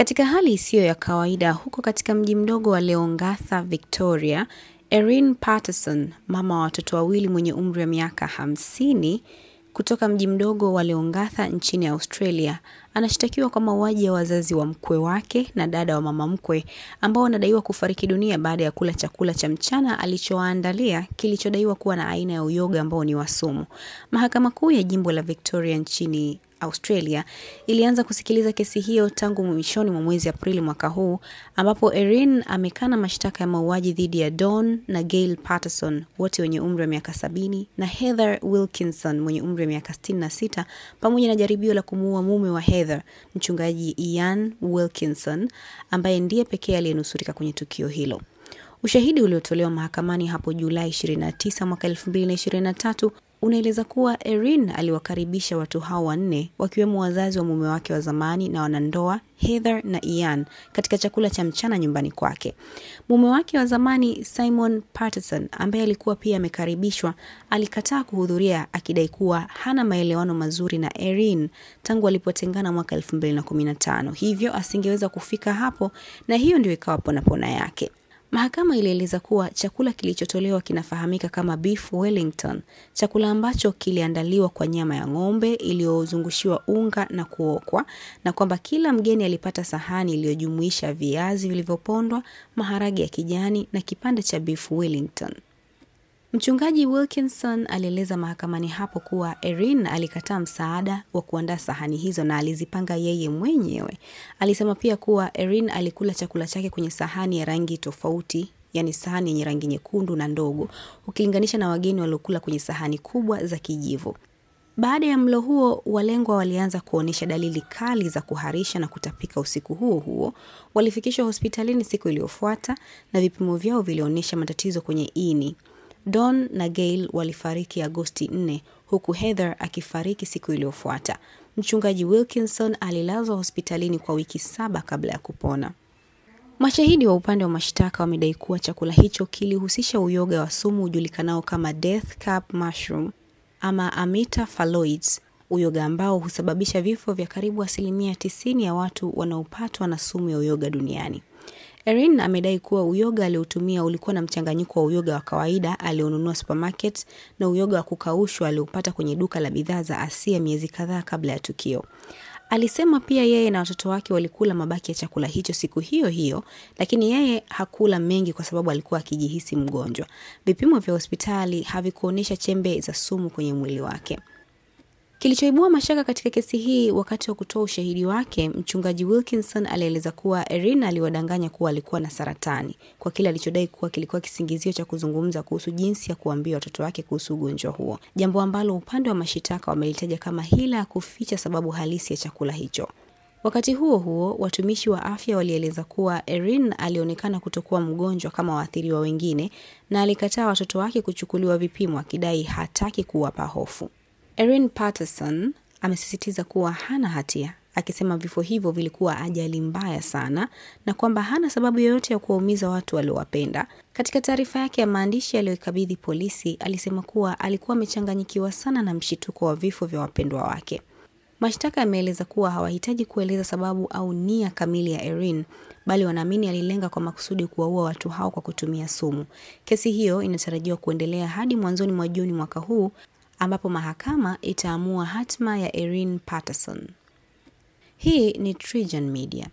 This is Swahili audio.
Katika hali isiyo ya kawaida huko katika mji mdogo wa Leongatha, Victoria, Erin Patterson, mama wa watoto wawili mwenye umri wa miaka 50, kutoka mji mdogo wa Leongatha nchini Australia, anashtakiwa kwa mauaji ya wazazi wa mkwe wake na dada wa mama mkwe ambao wanadaiwa kufariki dunia baada ya kula chakula cha mchana alichowaandalia kilichodaiwa kuwa na aina ya uyoga ambao ni wa sumu. Mahakama Kuu ya Jimbo la Victoria nchini Australia ilianza kusikiliza kesi hiyo tangu mwishoni mwa mwezi Aprili mwaka huu, ambapo Erin amekana mashtaka ya mauaji dhidi ya Dawn na Gail Patterson, wote wenye umri wa miaka 70, na Heather Wilkinson mwenye umri wa miaka 66, pamoja na jaribio la kumuua mume wa Heather, mchungaji Ian Wilkinson, ambaye ndiye pekee aliyenusurika kwenye tukio hilo. Ushahidi uliotolewa mahakamani hapo Julai 29 mwaka 2023 unaeleza kuwa Erin aliwakaribisha watu hao wanne, wakiwemo wazazi wa mume wake wa zamani na wanandoa Heather na Ian, katika chakula cha mchana nyumbani kwake. Mume wake wa zamani Simon Patterson, ambaye alikuwa pia amekaribishwa, alikataa kuhudhuria akidai kuwa hana maelewano mazuri na Erin tangu walipotengana mwaka 2015, hivyo asingeweza kufika hapo, na hiyo ndio ikawa pona yake. Mahakama ilieleza kuwa chakula kilichotolewa kinafahamika kama beef Wellington, chakula ambacho kiliandaliwa kwa nyama ya ng'ombe iliyozungushiwa unga na kuokwa, na kwamba kila mgeni alipata sahani iliyojumuisha viazi vilivyopondwa, maharage ya kijani na kipande cha beef Wellington. Mchungaji Wilkinson alieleza mahakamani hapo kuwa Erin alikataa msaada wa kuandaa sahani hizo na alizipanga yeye mwenyewe. Alisema pia kuwa Erin alikula chakula chake kwenye sahani ya rangi tofauti, yani sahani yenye rangi nyekundu na ndogo, ukilinganisha na wageni waliokula kwenye sahani kubwa za kijivu. Baada ya mlo huo, walengwa walianza kuonesha dalili kali za kuharisha na kutapika usiku huo. Walifikishwa hospitalini siku iliyofuata na vipimo vyao vilionyesha matatizo kwenye ini. Dawn na Gail walifariki Agosti 4, huku Heather akifariki siku iliyofuata. Mchungaji Wilkinson alilazwa hospitalini kwa wiki 7 kabla ya kupona. Mashahidi wa upande wa mashtaka wamedai kuwa chakula hicho kilihusisha uyoga wa sumu ujulikanao kama Death Cap Mushroom ama Amita phalloides, uyoga ambao husababisha vifo vya karibu 90% ya watu wanaopatwa na sumu ya uyoga duniani. Erin amedai kuwa uyoga aliotumia ulikuwa na mchanganyiko wa uyoga wa kawaida alionunua supermarket na uyoga wa kukaushwa aliopata kwenye duka la bidhaa za Asia miezi kadhaa kabla ya tukio. Alisema pia yeye na watoto wake walikula mabaki ya chakula hicho siku hiyo, lakini yeye hakula mengi kwa sababu alikuwa akijihisi mgonjwa. Vipimo vya hospitali havikuonyesha chembe za sumu kwenye mwili wake. Kilichoibua mashaka katika kesi hii, wakati wa kutoa ushahidi wake, mchungaji Wilkinson alieleza kuwa Erin aliwadanganya kuwa alikuwa na saratani, kwa kile alichodai kuwa kilikuwa kisingizio cha kuzungumza kuhusu jinsi ya kuambia watoto wake kuhusu ugonjwa huo, jambo ambalo upande wa mashitaka wamelitaja kama hila ya kuficha sababu halisi ya chakula hicho. Wakati huo, watumishi wa afya walieleza kuwa Erin alionekana kutokuwa mgonjwa kama waathiriwa wengine na alikataa watoto wake kuchukuliwa vipimo, akidai hataki kuwapa hofu. Erin Patterson amesisitiza kuwa hana hatia, akisema vifo hivyo vilikuwa ajali mbaya sana na kwamba hana sababu yoyote ya kuwaumiza watu waliowapenda. Katika taarifa yake ya maandishi aliyokabidhi polisi, alisema kuwa alikuwa amechanganyikiwa sana na mshituko wa vifo vya wapendwa wake. Mashtaka yameeleza kuwa hawahitaji kueleza sababu au nia kamili ya Erin, bali wanaamini alilenga kwa makusudi kuwaua watu hao kwa kutumia sumu. Kesi hiyo inatarajiwa kuendelea hadi mwanzoni mwa Juni mwaka huu, ambapo mahakama itaamua hatma ya Erin Patterson. Hii ni TriGen Media.